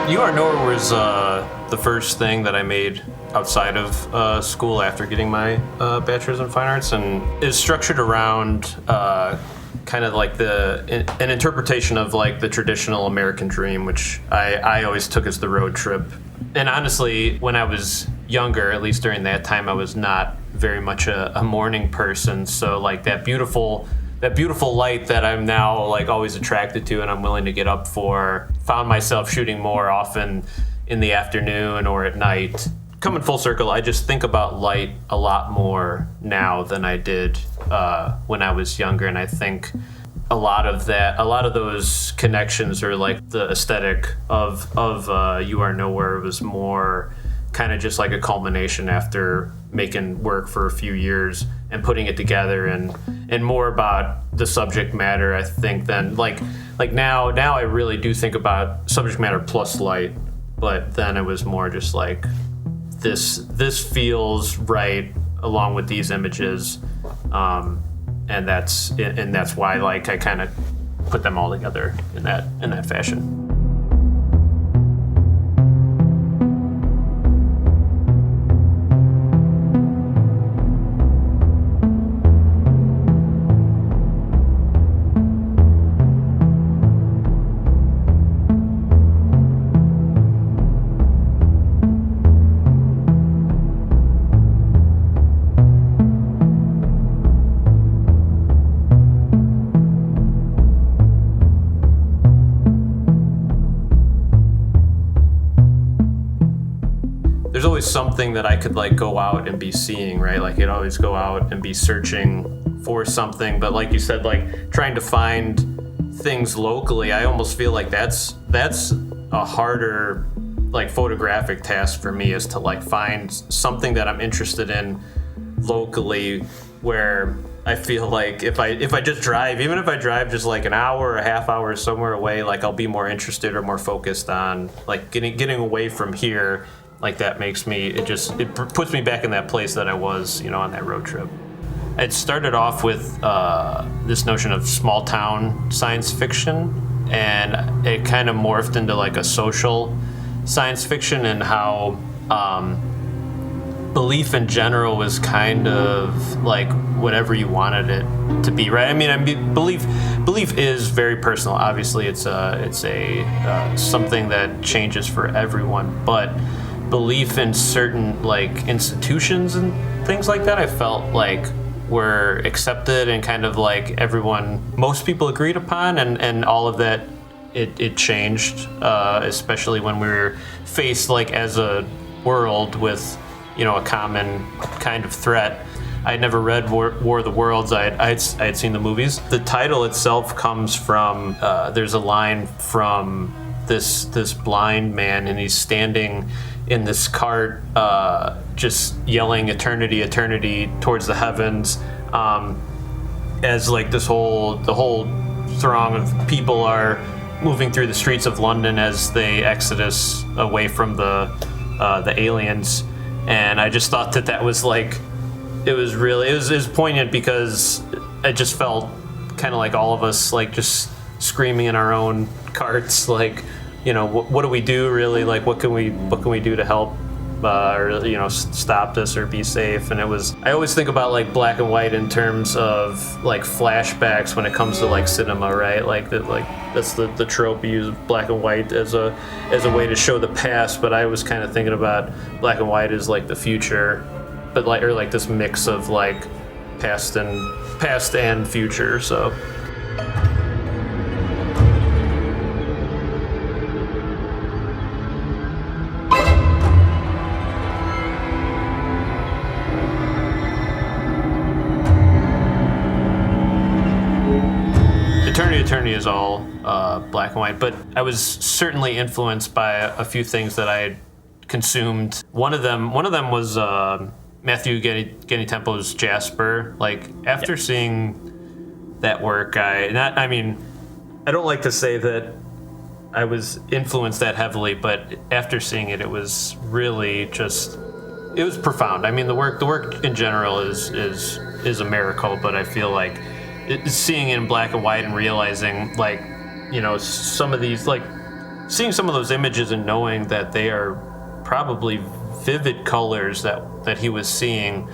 You Are Nowhere was the first thing that I made outside of school after getting my bachelor's in fine arts, and is structured around kind of like an interpretation of like the traditional American dream, which I always took as the road trip. And honestly, when I was younger, at least during that time, I was not very much a morning person. So like that beautiful light that I'm now like always attracted to and I'm willing to get up for, found myself shooting more often in the afternoon or at night. Coming full circle, I just think about light a lot more now than I did when I was younger, and I think a lot of those connections, or like the aesthetic of You Are Nowhere, was more kind of just like a culmination after making work for a few years and putting it together, and more about the subject matter, I think, than like now I really do think about subject matter plus light, but then it was more just like this feels right along with these images, and that's why like I kind of put them all together in that fashion. There's always something that I could like go out and be seeing, right? Like I'd always go out and be searching for something, but like you said, like trying to find things locally, I almost feel like that's a harder like photographic task for me, is to like find something that I'm interested in locally, where I feel like if I just drive, even if I drive just like an hour or a half hour somewhere away, like I'll be more interested or more focused on like getting away from here. Like that makes me, it puts me back in that place that I was, on that road trip. It started off with this notion of small town science fiction, and it kind of morphed into like a social science fiction, and how belief in general was kind of like whatever you wanted it to be, right? I mean, belief is very personal. Obviously, it's a something that changes for everyone, but belief in certain like institutions and things like that, I felt like were accepted and kind of like most people agreed upon, and all of that, it changed, especially when we were faced like as a world with a common kind of threat. I had never read War of the Worlds. I had seen the movies. The title itself comes from there's a line from this blind man, and he's standing in this cart, just yelling eternity, eternity towards the heavens, as like the whole throng of people are moving through the streets of London as they exodus away from the aliens. And I just thought that was like, it was poignant, because it just felt kind of like all of us like just screaming in our own carts, like, what do we do really? Like, what can we do to help, or stop this or be safe? And I always think about like black and white in terms of like flashbacks when it comes to like cinema, right? Like that's the trope. You use black and white as a way to show the past, but I was kind of thinking about black and white as like the future, but like this mix of like past and future. So. Eternity is all black and white, but I was certainly influenced by a few things that I had consumed. One of them was Matthew Genitempo's Jasper. Like after seeing that work, I don't like to say that I was influenced that heavily, but after seeing it, it was really it was profound. I mean, the work in general is a miracle, but I feel like seeing it in black and white and realizing like, some of these, like seeing some of those images and knowing that they are probably vivid colors that he was seeing.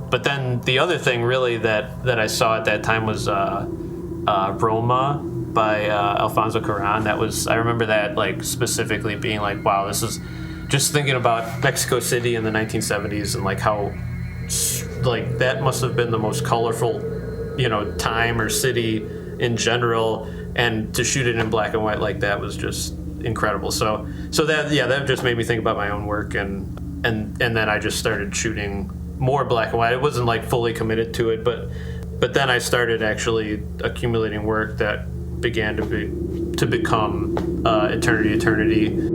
But then the other thing really that I saw at that time was Roma by Alfonso Cuarón. I remember that like specifically being like, wow, this is just thinking about Mexico City in the 1970s and like how like that must have been the most colorful, time or city in general, and to shoot it in black and white like that was just incredible. So that just made me think about my own work, and then I just started shooting more black and white. It wasn't like fully committed to it, but then I started actually accumulating work that began to become Eternity.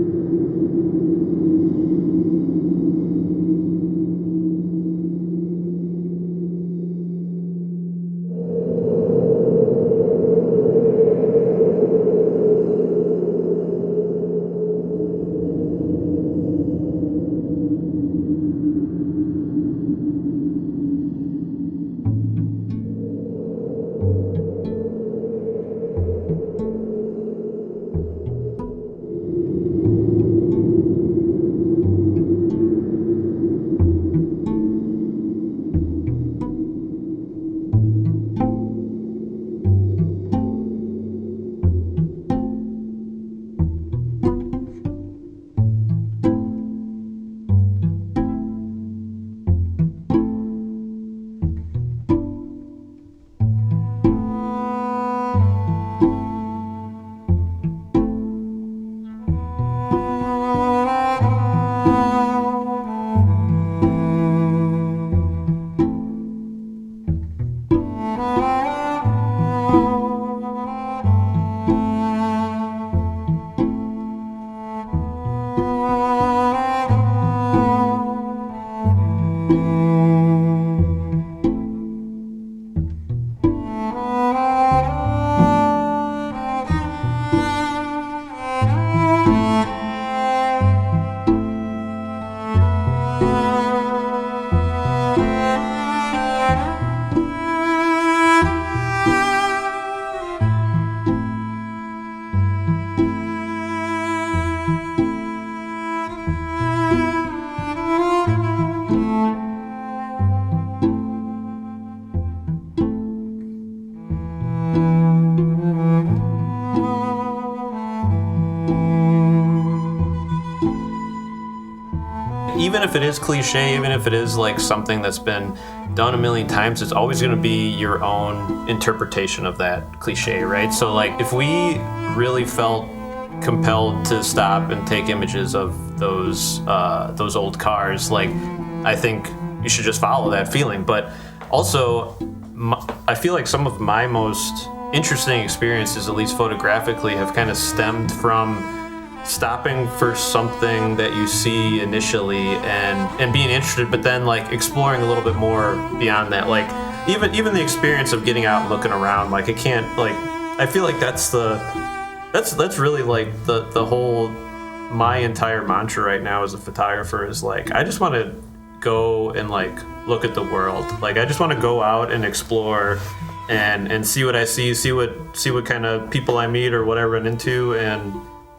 Even if it is cliche, even if it is like something that's been done a million times, it's always going to be your own interpretation of that cliche, right? So like if we really felt compelled to stop and take images of those old cars, like I think you should just follow that feeling. But also, I feel like some of my most interesting experiences, at least photographically, have kind of stemmed from stopping for something that you see initially and being interested, but then like exploring a little bit more beyond that. Like even the experience of getting out and looking around, like it can't, like I feel like that's really like the whole, my entire mantra right now as a photographer is like I just want to go and like look at the world. Like I just want to go out and explore and see what I see what kind of people I meet or whatever I run into,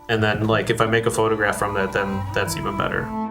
and then like if I make a photograph from that, then that's even better.